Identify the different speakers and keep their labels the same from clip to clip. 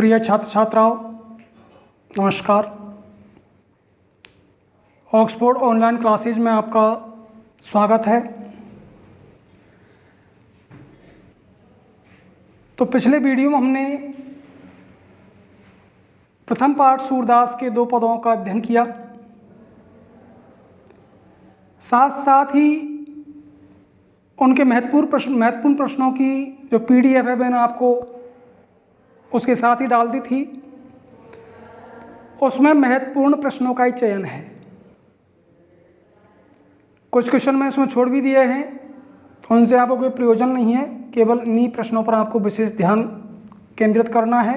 Speaker 1: प्रिय छात्र छात्राओं, नमस्कार। ऑक्सफोर्ड ऑनलाइन क्लासेज में आपका स्वागत है। तो पिछले वीडियो में हमने प्रथम पाठ सूरदास के 2 पदों का अध्ययन किया, साथ साथ ही उनके महत्वपूर्ण प्रश्नों की जो PDF है मैंने आपको उसके साथ ही डाल दी थी। उसमें महत्वपूर्ण प्रश्नों का ही चयन है। कुछ क्वेश्चन मैं इसमें छोड़ भी दिए हैं, तो उनसे आपको कोई प्रयोजन नहीं है। केवल इन्हीं प्रश्नों पर आपको विशेष ध्यान केंद्रित करना है।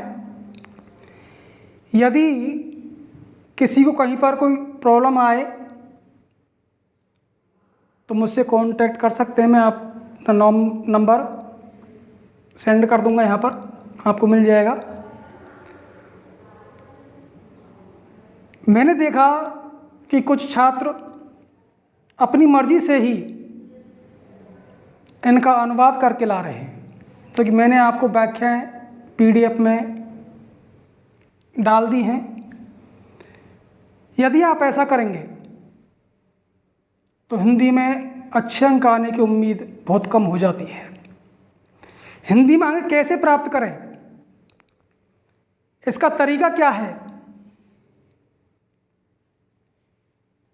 Speaker 1: यदि किसी को कहीं पर कोई प्रॉब्लम आए तो मुझसे कांटेक्ट कर सकते हैं। मैं आपका नंबर सेंड कर दूंगा, यहाँ पर आपको मिल जाएगा। मैंने देखा कि कुछ छात्र अपनी मर्जी से ही इनका अनुवाद करके ला रहे हैं, तो कि मैंने आपको व्याख्याएं PDF में डाल दी हैं। यदि आप ऐसा करेंगे तो हिंदी में अच्छे अंक आने की उम्मीद बहुत कम हो जाती है। हिंदी में अंक कैसे प्राप्त करें, इसका तरीका क्या है?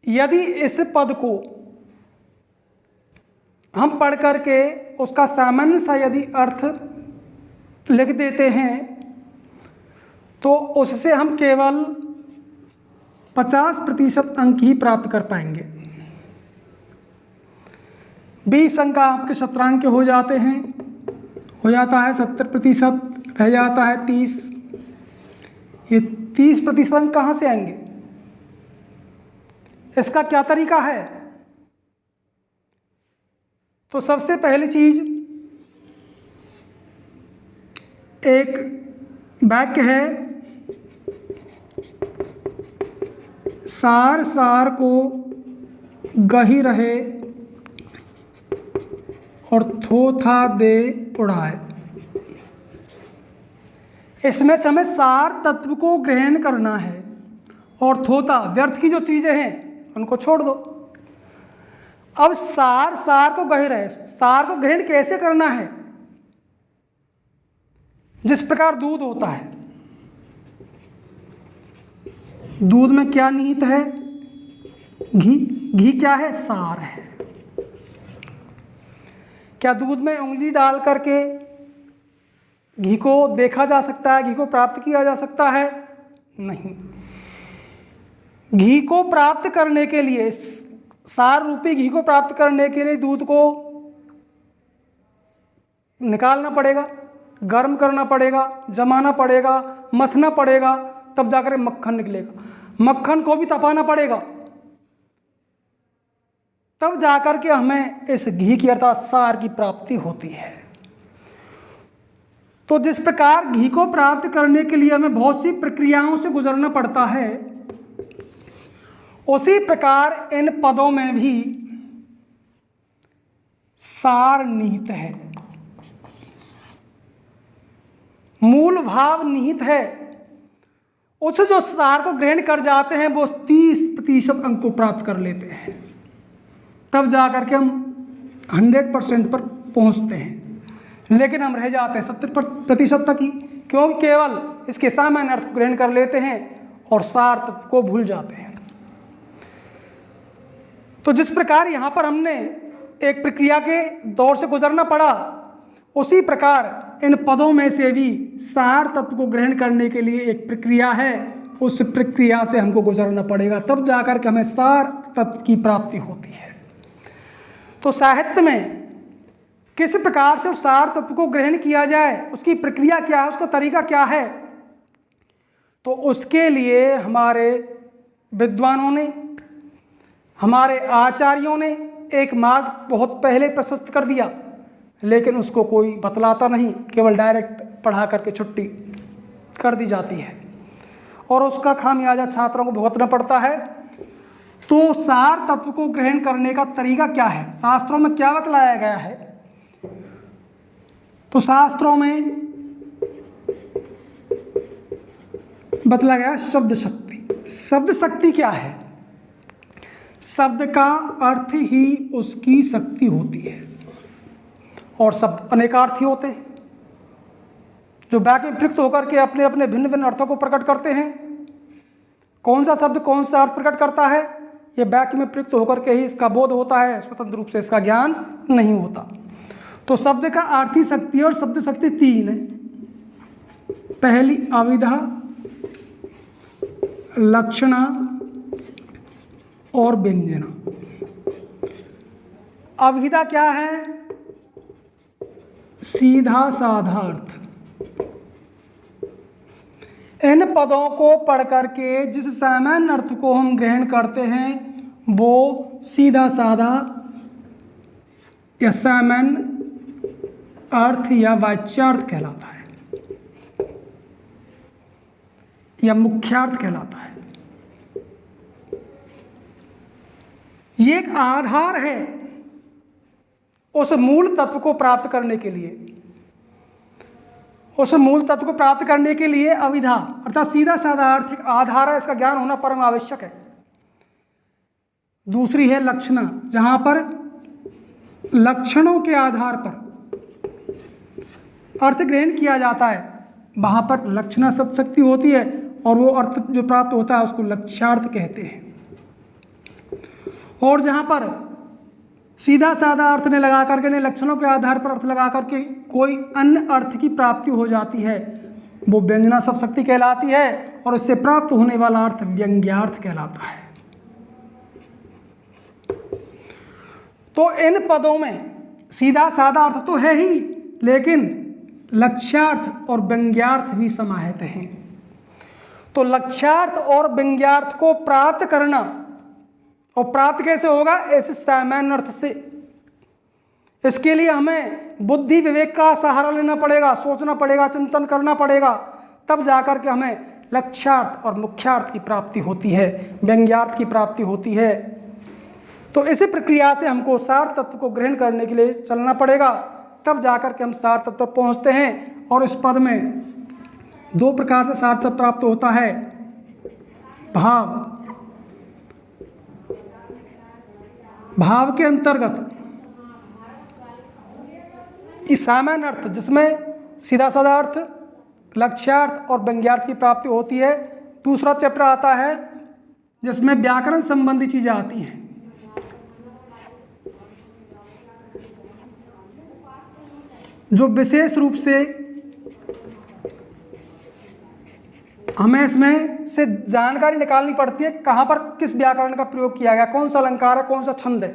Speaker 1: यदि इस पद को हम पढ़ करके उसका सामान्य सा यदि अर्थ लिख देते हैं तो उससे हम केवल 50% अंक ही प्राप्त कर पाएंगे। 20 अंक आपके शतरांक के हो जाते हैं, हो जाता है 70%, रह जाता है 30। ये 30% अंक कहाँ से आएंगे? इसका क्या तरीका है? तो सबसे पहली चीज, एक वाक्य है, सार सार को गही रहे और थोथा दे उड़ाए। इसमें से हमें सार तत्व को ग्रहण करना है और थोथा, व्यर्थ की जो चीजें हैं उनको छोड़ दो। अब सार को गहे रहे, सार को ग्रहण कैसे करना है? जिस प्रकार दूध होता है, दूध में क्या निहित है? घी। घी क्या है? सार है। क्या दूध में उंगली डाल करके घी को देखा जा सकता है, घी को प्राप्त किया जा सकता है? नहीं। घी को प्राप्त करने के लिए, सार रूपी घी को प्राप्त करने के लिए दूध को निकालना पड़ेगा, गर्म करना पड़ेगा, जमाना पड़ेगा, मथना पड़ेगा, तब जाकर मक्खन निकलेगा। मक्खन को भी तपाना पड़ेगा, तब जाकर के हमें इस घी की अर्थात सार की प्राप्ति होती है। तो जिस प्रकार घी को प्राप्त करने के लिए हमें बहुत सी प्रक्रियाओं से गुजरना पड़ता है, उसी प्रकार इन पदों में भी सार निहित है, मूल भाव निहित है। उस जो सार को ग्रहण कर जाते हैं वो 30% अंक को प्राप्त कर लेते हैं, तब जाकर के हम 100% पर पहुंचते हैं। लेकिन हम रह जाते हैं 70% तक ही, क्योंकि केवल इसके सामान्य अर्थ को ग्रहण कर लेते हैं और सार तत्व को भूल जाते हैं। तो जिस प्रकार यहाँ पर हमने एक प्रक्रिया के दौर से गुजरना पड़ा, उसी प्रकार इन पदों में से भी सार तत्व को ग्रहण करने के लिए एक प्रक्रिया है। उस प्रक्रिया से हमको गुजरना पड़ेगा, तब जाकर के हमें सार तत्व की प्राप्ति होती है। तो साहित्य में किस प्रकार से उस सार तत्व को ग्रहण किया जाए, उसकी प्रक्रिया क्या है, उसका तरीका क्या है, तो उसके लिए हमारे विद्वानों ने, हमारे आचार्यों ने एक मार्ग बहुत पहले प्रशस्त कर दिया, लेकिन उसको कोई बतलाता नहीं, केवल डायरेक्ट पढ़ा करके छुट्टी कर दी जाती है और उसका खामियाजा छात्रों को भुगतना पड़ता है। तो सार तत्व को ग्रहण करने का तरीका क्या है, शास्त्रों में क्या बतलाया गया है? तो शास्त्रों में बतला गया शब्द शक्ति। शब्द शक्ति क्या है? शब्द का अर्थ ही उसकी शक्ति होती है, और शब्द अनेकार्थी होते हैं जो वाक्य में प्रयुक्त होकर के अपने अपने भिन्न भिन्न अर्थों को प्रकट करते हैं। कौन सा शब्द कौन सा अर्थ प्रकट करता है, ये वाक्य में प्रयुक्त होकर के ही इसका बोध होता है, स्वतंत्र रूप से इसका ज्ञान नहीं होता। तो शब्द का अर्थी शक्ति और शब्द शक्ति तीन है। पहली अविधा, लक्षणा और व्यंजना। अविधा क्या है? सीधा साधा अर्थ। इन पदों को पढ़ करके जिस सामान्य अर्थ को हम ग्रहण करते हैं वो सीधा साधा या सामान्य अर्थ या वाच्यार्थ कहलाता है या मुख्यार्थ कहलाता है। ये एक आधार है उस मूल तत्व को प्राप्त करने के लिए। उस मूल तत्व को प्राप्त करने के लिए अविधा अर्थात सीधा साधा अर्थ एक आधार है, इसका ज्ञान होना परम आवश्यक है। दूसरी है लक्षणा, जहां पर लक्षणों के आधार पर अर्थ ग्रहण किया जाता है, वहां पर लक्षणा शब्द शक्ति होती है और वो अर्थ जो प्राप्त होता है उसको लक्ष्यार्थ कहते हैं। और जहां पर सीधा साधा अर्थ ने लगा करके ने लक्षणों के आधार पर अर्थ लगा करके कोई अन्य अर्थ की प्राप्ति हो जाती है वो व्यंजना शब्द शक्ति कहलाती है, और इससे प्राप्त होने वाला अर्थ व्यंग्यार्थ कहलाता है। तो इन पदों में सीधा साधा अर्थ तो है ही, लेकिन लक्ष्यार्थ और व्यंग्यार्थ भी समाहित हैं। तो लक्ष्यार्थ और व्यंग्यार्थ को प्राप्त करना, और प्राप्त कैसे होगा? ऐसे सामान्य अर्थ से। इसके लिए हमें बुद्धि विवेक का सहारा लेना पड़ेगा, सोचना पड़ेगा, चिंतन करना पड़ेगा, तब जाकर के हमें लक्ष्यार्थ और मुख्यार्थ की प्राप्ति होती है, व्यंग्यार्थ की प्राप्ति होती है। तो इसी प्रक्रिया से हमको सार तत्व को ग्रहण करने के लिए चलना पड़ेगा, तब जाकर के हम सार तत्व पर पहुँचते हैं। और इस पद में दो प्रकार से सार तत्व प्राप्त होता है, भाव। भाव के अंतर्गत इस सामान्य अर्थ जिसमें सीधा साधा अर्थ, लक्ष्यार्थ और व्यंग्यार्थ की प्राप्ति होती है। दूसरा चैप्टर आता है जिसमें व्याकरण संबंधी चीजें आती हैं। जो विशेष रूप से हमें इसमें से जानकारी निकालनी पड़ती है, कहाँ पर किस व्याकरण का प्रयोग किया गया, कौन सा अलंकार है, कौन सा छंद है।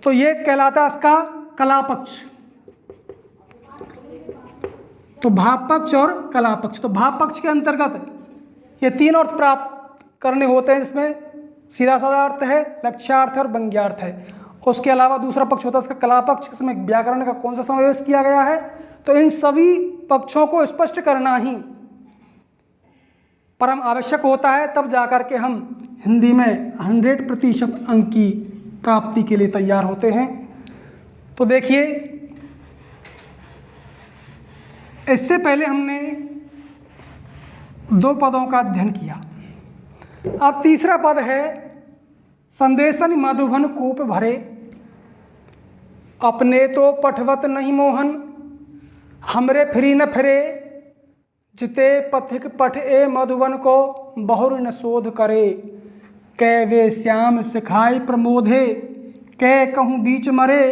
Speaker 1: तो ये कहलाता है इसका कला पक्ष। तो भाव पक्ष और कला पक्ष। तो भाव पक्ष के अंतर्गत ये तीन अर्थ प्राप्त करने होते हैं, जिसमें सीधा साधा अर्थ है, लक्ष्यार्थ और व्यंग्यार्थ है। उसके अलावा दूसरा पक्ष होता है इसका कला पक्ष, जिसमें व्याकरण का कौन सा समावेश किया गया है। तो इन सभी पक्षों को स्पष्ट करना ही परम आवश्यक होता है, तब जाकर के हम हिंदी में 100% अंक की प्राप्ति के लिए तैयार होते हैं। तो देखिए, इससे पहले हमने दो पदों का अध्ययन किया। अब तीसरा पद है संदेशन मधुबन कूप भरे, अपने तो पठवत नहीं मोहन, हमरे फिरी न फिरे, जिते पथिक पठ ए मधुबन को बहुर न शोध करे, कै वे श्याम सिखाई प्रमोधे, कै कहूँ बीच मरे,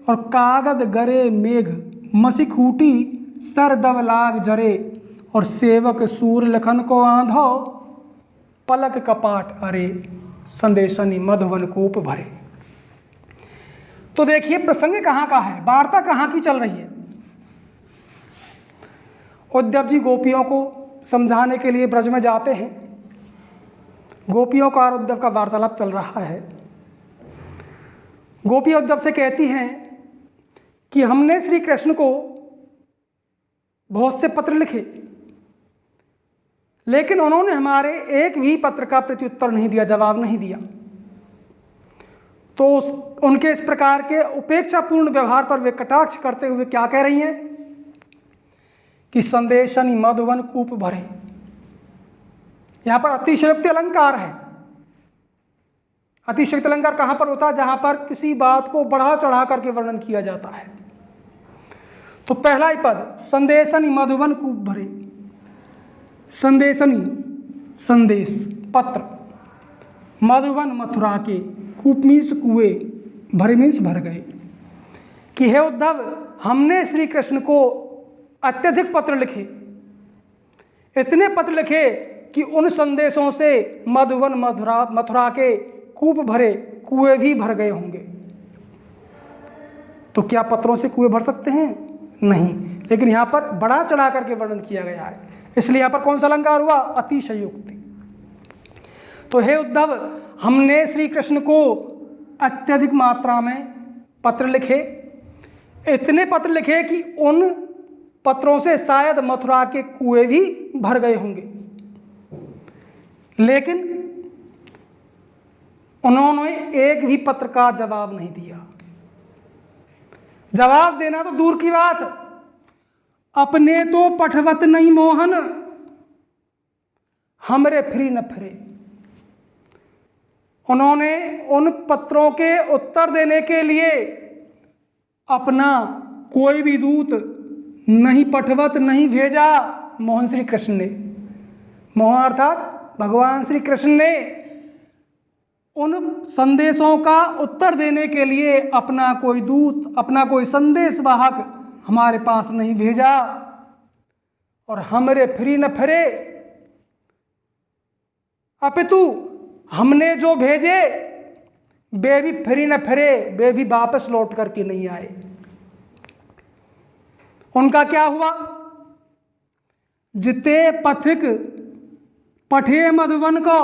Speaker 1: और कागद गरे मेघ मसिखूटी, सर दब लाग जरे, और सेवक सूर लखन को आंधो, पलक कपाट अरे, संदेशनी मधुबन कूप भरे। तो देखिए प्रसंग कहाँ का है, वार्ता कहाँ की चल रही है। उद्धव जी गोपियों को समझाने के लिए ब्रज में जाते हैं। गोपियों का और उद्धव का वार्तालाप चल रहा है। गोपी उद्धव से कहती हैं कि हमने श्री कृष्ण को बहुत से पत्र लिखे, लेकिन उन्होंने हमारे एक भी पत्र का प्रत्युत्तर नहीं दिया, जवाब नहीं दिया। तो उनके इस प्रकार के उपेक्षापूर्ण व्यवहार पर वे कटाक्ष करते हुए क्या कह रही हैं कि संदेशनि मधुवन कूप भरे। यहाँ पर अतिशयोक्ति अलंकार है। अतिशयोक्ति अलंकार कहाँ पर होता है? जहाँ पर किसी बात को बढ़ा चढ़ा करके वर्णन किया जाता है। तो पहला ही पद संदेशनि मधुवन कूप भरे। संदेशनि संदेश, पत्र, मधुवन मथुरा के, कूप मीन्स कुएं, भरे मीन्स भर गए। कि हे उद्धव, हमने श्री कृष्ण को अत्यधिक पत्र लिखे, इतने पत्र लिखे कि उन संदेशों से मधुवन मथुरा के कूप भरे, कुएं भी भर गए होंगे। तो क्या पत्रों से कुएं भर सकते हैं? नहीं, लेकिन यहाँ पर बड़ा चढ़ा करके वर्णन किया गया है, इसलिए यहाँ पर कौन सा अलंकार हुआ? अतिशयोक्ति। तो हे उद्धव, हमने श्री कृष्ण को अत्यधिक मात्रा में पत्र लिखे, इतने पत्र लिखे कि उन पत्रों से शायद मथुरा के कुएं भी भर गए होंगे, लेकिन उन्होंने एक भी पत्र का जवाब नहीं दिया। जवाब देना तो दूर की बात, अपने तो पठवत नहीं मोहन, हमरे फिरी न फिरे। उन्होंने उन पत्रों के उत्तर देने के लिए अपना कोई भी दूत नहीं पठवत, नहीं भेजा। मोहन श्री कृष्ण ने, मोहन अर्थात भगवान श्री कृष्ण ने उन संदेशों का उत्तर देने के लिए अपना कोई दूत, अपना कोई संदेश वाहक हमारे पास नहीं भेजा। और हमरे फिरी न फिरे, अपितु हमने जो भेजे वे भी फिरी न फिरे, वे भी वापस लौट करके नहीं आए। उनका क्या हुआ? जिते पथिक पठे मधुवन को,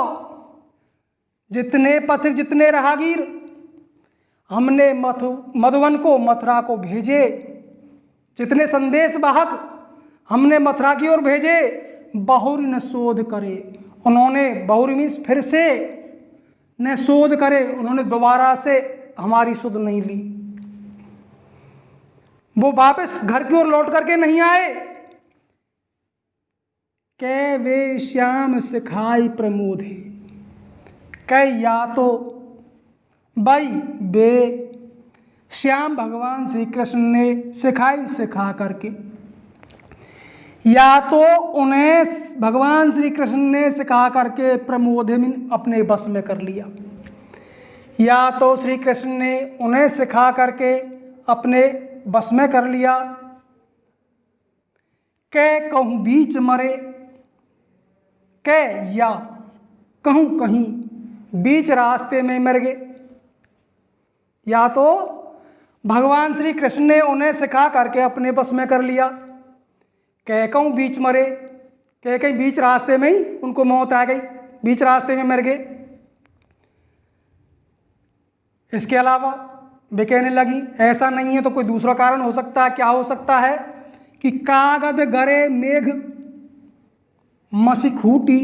Speaker 1: जितने पथिक, जितने राहगीर हमने मधुवन को, मथुरा को भेजे, जितने संदेश वाहक हमने मथुरा की ओर भेजे, बहुरी न शोध करे। उन्होंने, बहुरी मीन्स फिर से, न शोध करे, उन्होंने दोबारा से हमारी सुध नहीं ली। वो वापस घर की ओर लौट करके नहीं आए। कै वे श्याम सिखाई प्रमोदे, कै या तो भाई वे श्याम भगवान श्री कृष्ण ने सिखाई, सिखा करके, या तो उन्हें भगवान श्री कृष्ण ने सिखा करके प्रमोदे में अपने बस में कर लिया, या तो श्री कृष्ण ने उन्हें सिखा करके अपने बस में कर लिया। कै कहूँ बीच मरे, कै या कहूँ कहीं बीच रास्ते में मर गए। या तो भगवान श्री कृष्ण ने उन्हें सिखा करके अपने बस में कर लिया, कह कहूँ बीच मरे, कह कहीं बीच रास्ते में ही उनको मौत आ गई, बीच रास्ते में मर गए। इसके अलावा वे कहने लगी ऐसा नहीं है तो कोई दूसरा कारण हो सकता है। क्या हो सकता है? कि कागद गरे मेघ मसीखूटी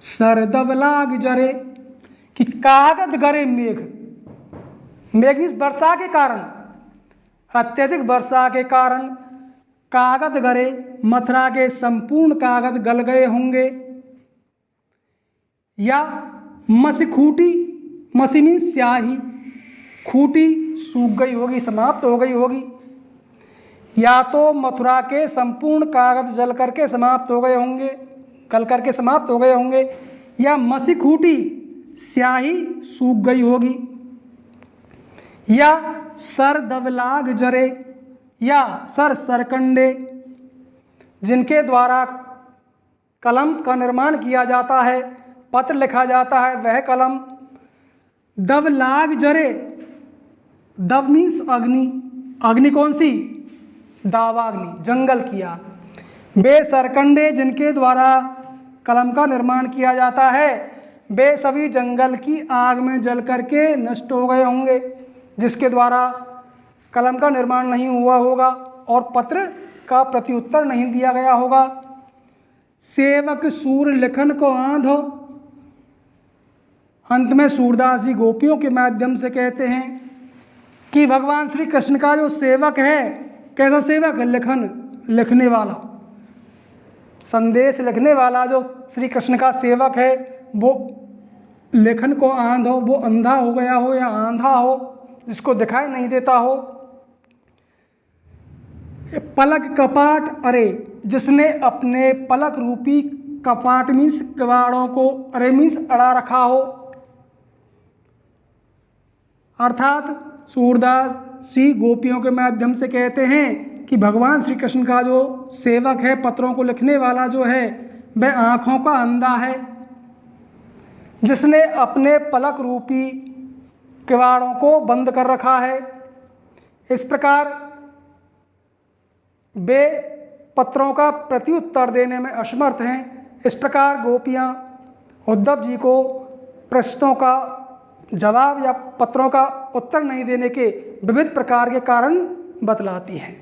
Speaker 1: सरदब लाग जरे। कि कागद गरे मेघ, मेघ मीन्स वर्षा के कारण, अत्यधिक वर्षा के कारण कागद गरे, मथुरा के संपूर्ण कागज गल गए होंगे। या मसीखूटी, मसी मीन्स स्याही, खूटी सूख गई होगी, समाप्त हो गई होगी। या तो मथुरा के संपूर्ण कागज जल करके समाप्त हो गए होंगे, गल करके समाप्त हो गए होंगे। या मसीखूटी, स्याही सूख गई होगी। या सर दबलाग जरे, या सर सरकंडे, जिनके द्वारा कलम का निर्माण किया जाता है, पत्र लिखा जाता है, वह कलम दब लाग जरे। दब मीन्स अग्नि, अग्नि कौन सी? दावाग्नि, जंगल की आग। वे सरकंडे जिनके द्वारा कलम का निर्माण किया जाता है, वे सभी जंगल की आग में जल करके नष्ट हो गए होंगे, जिसके द्वारा कलम का निर्माण नहीं हुआ होगा और पत्र का प्रत्युत्तर नहीं दिया गया होगा। सेवक सूर लिखन को आंधो, अंत में सूरदास जी गोपियों के माध्यम से कहते हैं कि भगवान श्री कृष्ण का जो सेवक है, कैसा सेवक है? लिखन, लिखने वाला, संदेश लिखने वाला जो श्री कृष्ण का सेवक है, वो लेखन को आंध हो, वो अंधा हो गया हो या आंधा हो, जिसको दिखाई नहीं देता हो। पलक कपाट अरे, जिसने अपने पलक रूपी कपाट मीन्स किवाड़ों को, अरे मीन्स अड़ा रखा हो, अर्थात सूरदास जी गोपियों के माध्यम से कहते हैं कि भगवान श्री कृष्ण का जो सेवक है, पत्रों को लिखने वाला जो है, वह आँखों का अंधा है, जिसने अपने पलक रूपी किवाड़ों को बंद कर रखा है। इस प्रकार वे पत्रों का प्रत्युत्तर देने में असमर्थ हैं। इस प्रकार गोपियाँ उद्धव जी को प्रश्नों का जवाब या पत्रों का उत्तर नहीं देने के विविध प्रकार के कारण बतलाती हैं।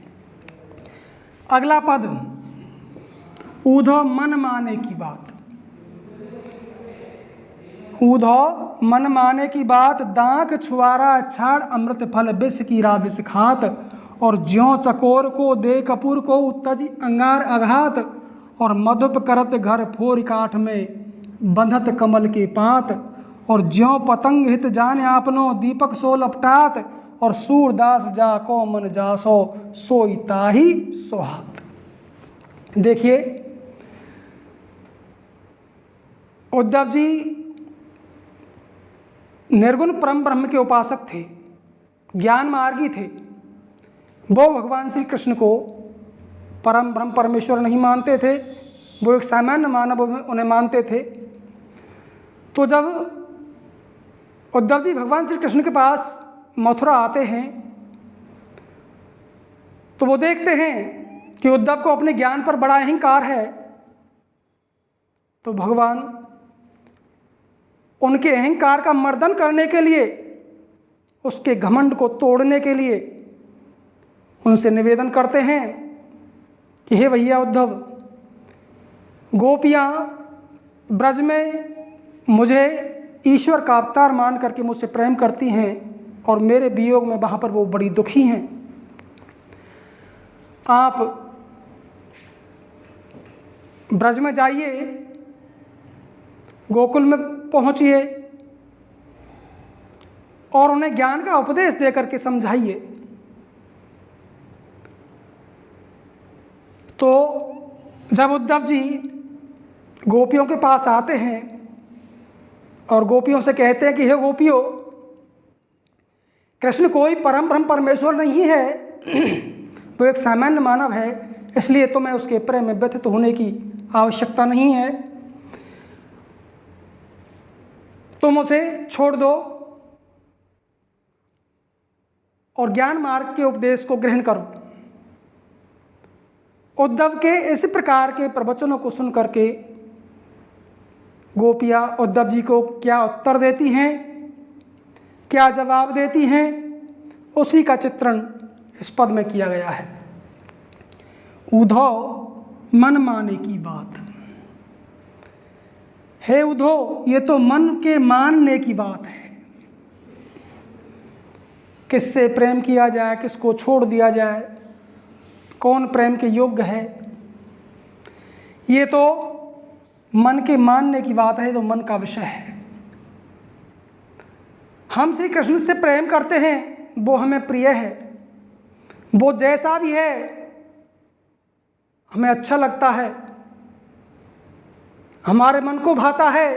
Speaker 1: अगला पद, ऊधो मन माने की बात। ऊधो मन माने की बात, दांक छुआरा छाड़ अमृत फल विष कीरा विष खात, और ज्यों चकोर को दे कपूर को उत्तज अंगार अघात, और मधुप करत घर फोर काठ में बंधत कमल के पात, और ज्यों पतंग हित जाने आपनो दीपक सो लपटात, और सूरदास जा को मन जासो सोई ताही सोहात। देखिए, उद्धव जी निर्गुण परम ब्रह्म के उपासक थे, ज्ञान मार्गी थे। वो भगवान श्री कृष्ण को परम ब्रह्म परमेश्वर नहीं मानते थे, वो एक सामान्य मानव उन्हें मानते थे। तो जब उद्धव जी भगवान श्री कृष्ण के पास मथुरा आते हैं, तो वो देखते हैं कि उद्धव को अपने ज्ञान पर बड़ा अहंकार है। तो भगवान उनके अहंकार का मर्दन करने के लिए, उसके घमंड को तोड़ने के लिए उनसे निवेदन करते हैं कि हे भैया उद्धव, गोपियाँ ब्रज में मुझे ईश्वर का अवतार मान करके मुझसे प्रेम करती हैं, और मेरे वियोग में वहाँ पर वो बड़ी दुखी हैं। आप ब्रज में जाइए, गोकुल में पहुँचिए और उन्हें ज्ञान का उपदेश दे करके समझाइए। तो जब उद्धव जी गोपियों के पास आते हैं और गोपियों से कहते हैं कि हे गोपियों, कृष्ण कोई परम ब्रह्म परमेश्वर नहीं है, वो एक सामान्य मानव है, इसलिए तुम्हें उसके प्रेम में व्यथित होने की आवश्यकता नहीं है, तुम उसे छोड़ दो और ज्ञान मार्ग के उपदेश को ग्रहण करो। उद्धव के इस प्रकार के प्रवचनों को सुन करके गोपियाँ उद्धव जी को क्या उत्तर देती हैं, क्या जवाब देती हैं, उसी का चित्रण इस पद में किया गया है। उद्धव मन माने की बात। हे उद्धव, ये तो मन के मानने की बात है। किससे प्रेम किया जाए, किसको छोड़ दिया जाए, कौन प्रेम के योग्य है, ये तो मन के मानने की बात है, तो मन का विषय है। हम श्री कृष्ण से प्रेम करते हैं, वो हमें प्रिय है, वो जैसा भी है हमें अच्छा लगता है, हमारे मन को भाता है,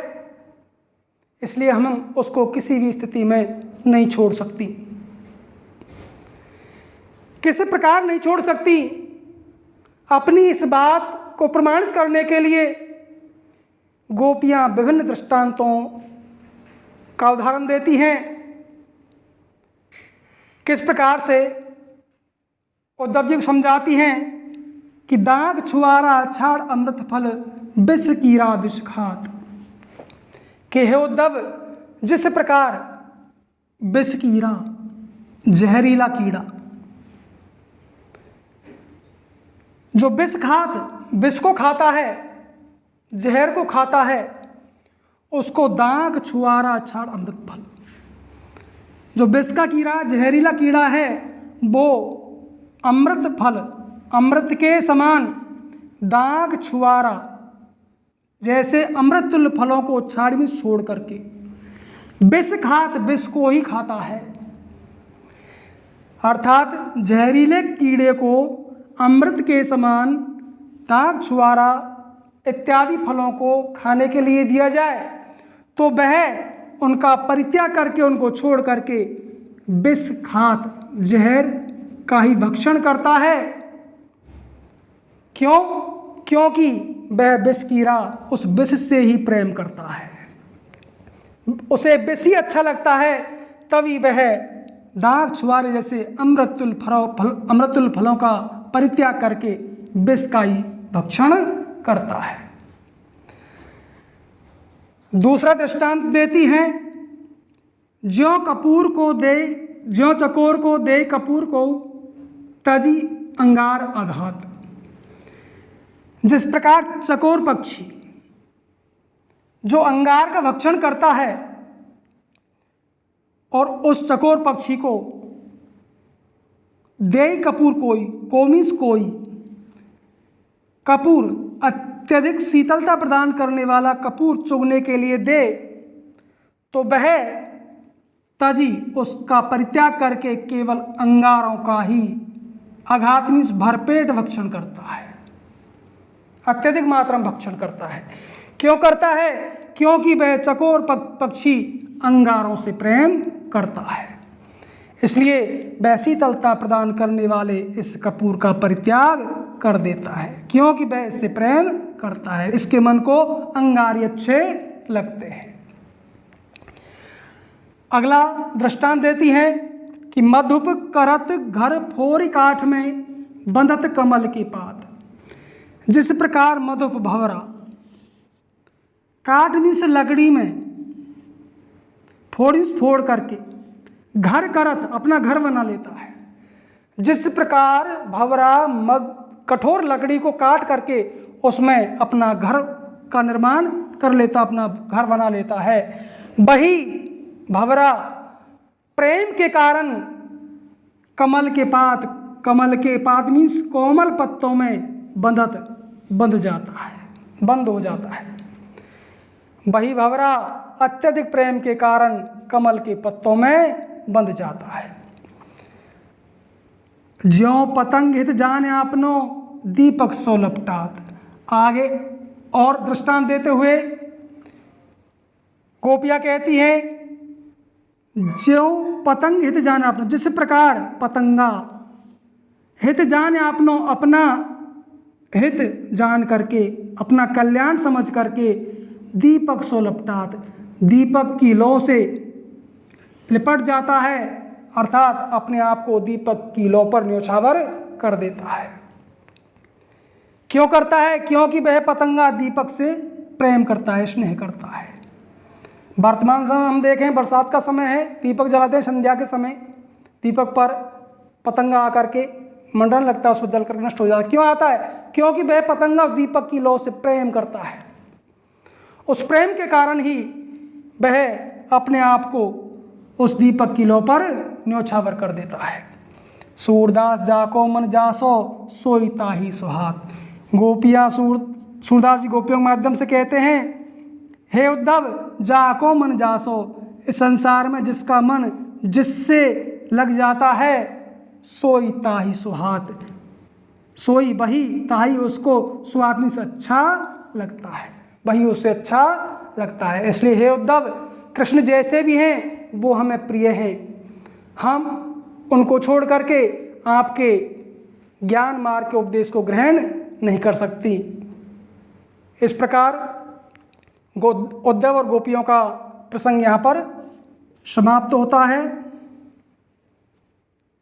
Speaker 1: इसलिए हम उसको किसी भी स्थिति में नहीं छोड़ सकती। किसी प्रकार नहीं छोड़ सकती। अपनी इस बात को प्रमाणित करने के लिए गोपियाँ विभिन्न दृष्टांतों का उदाहरण देती हैं। किस प्रकार से उद्धव जी को समझाती हैं कि दाग छुआरा छाड़ अमृत फल विष कीरा विष खात। कि हे उद्धव, जिस प्रकार विष कीरा जहरीला कीड़ा जो विष को खाता है, जहर को खाता है, उसको दाग छुआरा छाड़ अमृत फल। जो विष का कीड़ा, जहरीला कीड़ा है, वो अमृत फल अमृत के समान दाग छुआरा, जैसे अमृत तुल्य फलों को छाड़ी में छोड़ करके विष खात विष को ही खाता है। अर्थात जहरीले कीड़े को अमृत के समान दाग छुआरा इत्यादि फलों को खाने के लिए दिया जाए तो वह उनका परित्याग करके, उनको छोड़ करके विष खात जहर का ही भक्षण करता है। क्यों? क्योंकि वह विष कीड़ा उस विष से ही प्रेम करता है, उसे विष ही अच्छा लगता है, तभी वह दाग छुआरे जैसे अमृतुल्य फलों का परित्याग करके विष का ही भक्षण करता है। दूसरा दृष्टांत देती हैं, ज्यों चकोर को दे कपूर को तजी अंगार आघात। जिस प्रकार चकोर पक्षी जो अंगार का भक्षण करता है और उस चकोर पक्षी को दे कपूर कोई कोमिस कोई कपूर अत्यधिक शीतलता प्रदान करने वाला कपूर चुगने के लिए दे तो वह तजी उसका परित्याग करके केवल अंगारों का ही आघात मीन्स भरपेट भक्षण करता है, अत्यधिक मात्रा में भक्षण करता है। क्यों करता है? क्योंकि वह चकोर पक्षी अंगारों से प्रेम करता है, इसलिए वह शीतलता प्रदान करने वाले इस कपूर का परित्याग कर देता है, क्योंकि वह इससे प्रेम करता है, इसके मन को अंगारी अच्छे लगते हैं। अगला दृष्टांत देती है कि मधुप करत घर फोरी काठ में बंधत कमल की पात। जिस प्रकार मधुप भंवरा काठ में से लकड़ी में फोड़ करके घर करत अपना घर बना लेता है, जिस प्रकार भंवरा कठोर लकड़ी को काट करके उसमें अपना घर का निर्माण कर लेता, अपना घर बना लेता है, वही भंवरा प्रेम के कारण कमल के पात मीन्स कोमल पत्तों में बंध हो जाता है। वही भंवरा अत्यधिक प्रेम के कारण कमल के पत्तों में बंध जाता है। ज्यों पतंग हित जाने आपनो दीपक सो लपटात। आगे और दृष्टांत देते हुए गोपियाँ कहती हैं, ज्यों पतंग हित जाने आपनो, जिस प्रकार पतंगा हित जाने आपनो अपना हित जान करके, अपना कल्याण समझ करके दीपक सो लपटात, दीपक की लौ से लिपट जाता है, अर्थात अपने आप को दीपक की लौ पर न्योछावर कर देता है। क्यों करता है? क्योंकि वह पतंगा दीपक से प्रेम करता है, स्नेह करता है। वर्तमान समय हम देखें, बरसात का समय है, दीपक जलाते हैं संध्या के समय, दीपक पर पतंगा आकर के मंडन लगता है, उस पर जलकर नष्ट हो जाता है। क्यों आता है? क्योंकि वह पतंगा उस दीपक की लौ से प्रेम करता है। उस प्रेम के कारण ही वह अपने आप को उस दीपक की लौ पर न्योछावर कर देता है। सूरदास जाको मन जासो सोई ताही सुहात। गोपियाँ सूरदास जी गोपियों के माध्यम से कहते हैं, हे उद्धव, जाको मन जासो, इस संसार में जिसका मन जिससे लग जाता है, सोई ताही सुहात, सोई वही ताही उसको सुहात से अच्छा लगता है, वही उससे अच्छा लगता है। इसलिए हे उद्धव, कृष्ण जैसे भी हैं वो हमें प्रिय हैं, हम उनको छोड़ करके आपके ज्ञान मार्ग के उपदेश को ग्रहण नहीं कर सकती। इस प्रकार उद्धव और गोपियों का प्रसंग यहाँ पर समाप्त होता है।